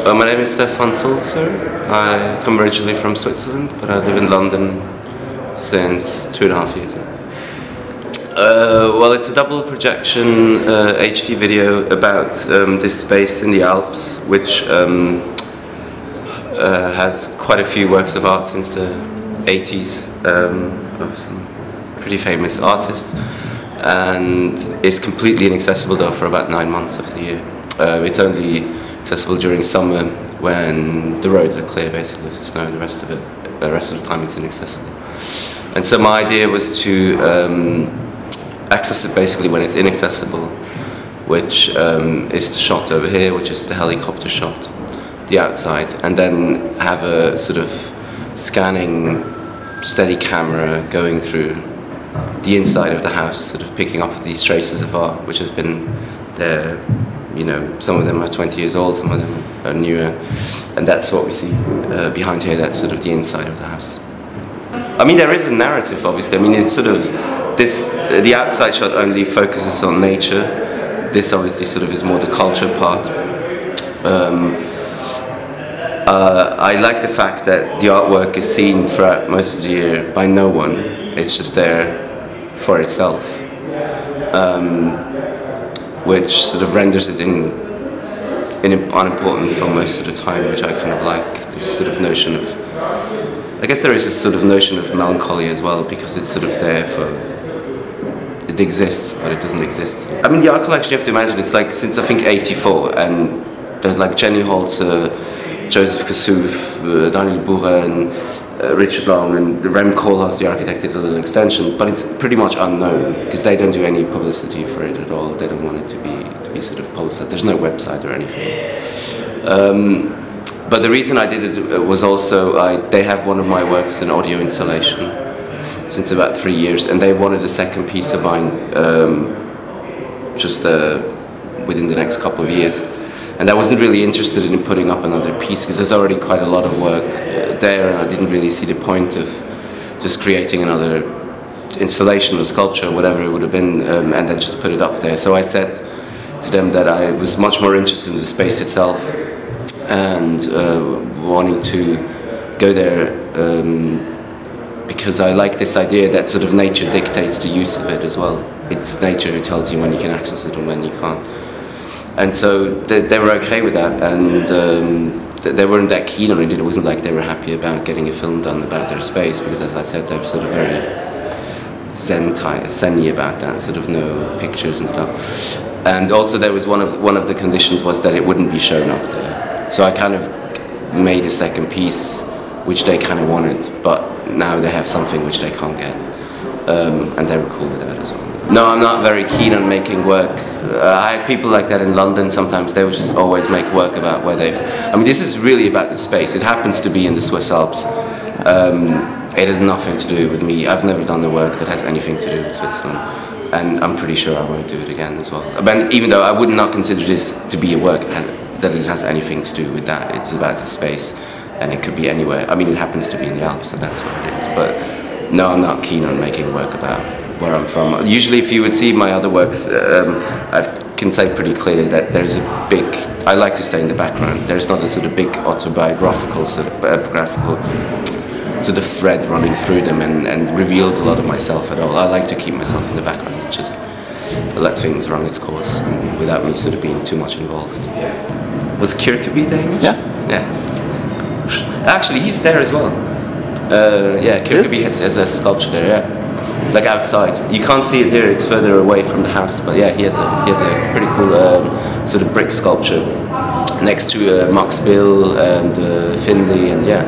My name is Stefan Sulzer. I come originally from Switzerland, but I live in London since 2.5 years now. Well, it's a double projection HD video about this space in the Alps, which has quite a few works of art since the 80s of some pretty famous artists, and is completely inaccessible though for about 9 months of the year. It's only accessible during summer when the roads are clear, basically, if there's snow. The rest of the time it's inaccessible. And so my idea was to access it basically when it's inaccessible, which is the shot over here, which is the helicopter shot, the outside, and then have a sort of scanning, steady camera going through the inside of the house, sort of picking up these traces of art which have been there. You know, some of them are 20 years old, some of them are newer, and that's what we see behind here. That's sort of the inside of the house. I mean, there is a narrative, obviously. I mean, it's sort of the outside shot only focuses on nature. This obviously sort of is more the culture part. I like the fact that the artwork is seen throughout most of the year by no one. It's just there for itself. Which sort of renders it unimportant for most of the time, which I kind of like. This sort of notion of, I guess there is this sort of notion of melancholy as well, because it's sort of there for, it exists, but it doesn't exist. I mean, the art collection, you have to imagine, it's like since I think '84, and there's like Jenny Holzer, Joseph Kassouf, Daniel Buren, Richard Long, and Rem Koolhaas, the architect, did a little extension, but it's pretty much unknown because they don't do any publicity for it at all. They don't want it to be sort of publicized. There's no website or anything. But the reason I did it was also they have one of my works in audio installation since about 3 years, and they wanted a second piece of mine just within the next couple of years. And I wasn't really interested in putting up another piece because there's already quite a lot of work there, and I didn't really see the point of just creating another installation or sculpture, whatever it would have been, and then just put it up there. So I said to them that I was much more interested in the space itself and wanting to go there because I like this idea that sort of nature dictates the use of it as well. It's nature who tells you when you can access it and when you can't. And so they were okay with that, and they weren't that keen on it. It wasn't like they were happy about getting a film done about their space, because as I said, they're sort of very zen-y about that, sort of no pictures and stuff. And also there was one of the conditions was that it wouldn't be shown up there. So I kind of made a second piece, which they kind of wanted, but now they have something which they can't get. And they were cool with that as well. No, I'm not very keen on making work. I have people like that in London sometimes. They would just always make work about where they've... I mean, this is really about the space. It happens to be in the Swiss Alps. It has nothing to do with me. I've never done the work that has anything to do with Switzerland. And I'm pretty sure I won't do it again as well. But even though I would not consider this to be a work that it has anything to do with that. It's about the space, and it could be anywhere. I mean, it happens to be in the Alps, and that's where it is. But no, I'm not keen on making work about where I'm from. Usually, if you would see my other works, I can say pretty clearly that there's a big... I like to stay in the background. There's not a sort of big autobiographical sort of thread running through them and reveals a lot of myself at all. I like to keep myself in the background, just let things run its course without me sort of being too much involved. Was Kirkeby Danish? Yeah. Yeah. Actually, he's there as well. Yeah, Kirkeby has a sculpture there, yeah. Like outside. You can't see it here, it's further away from the house, but yeah, he has a pretty cool sort of brick sculpture next to Max Bill and Finley, and yeah.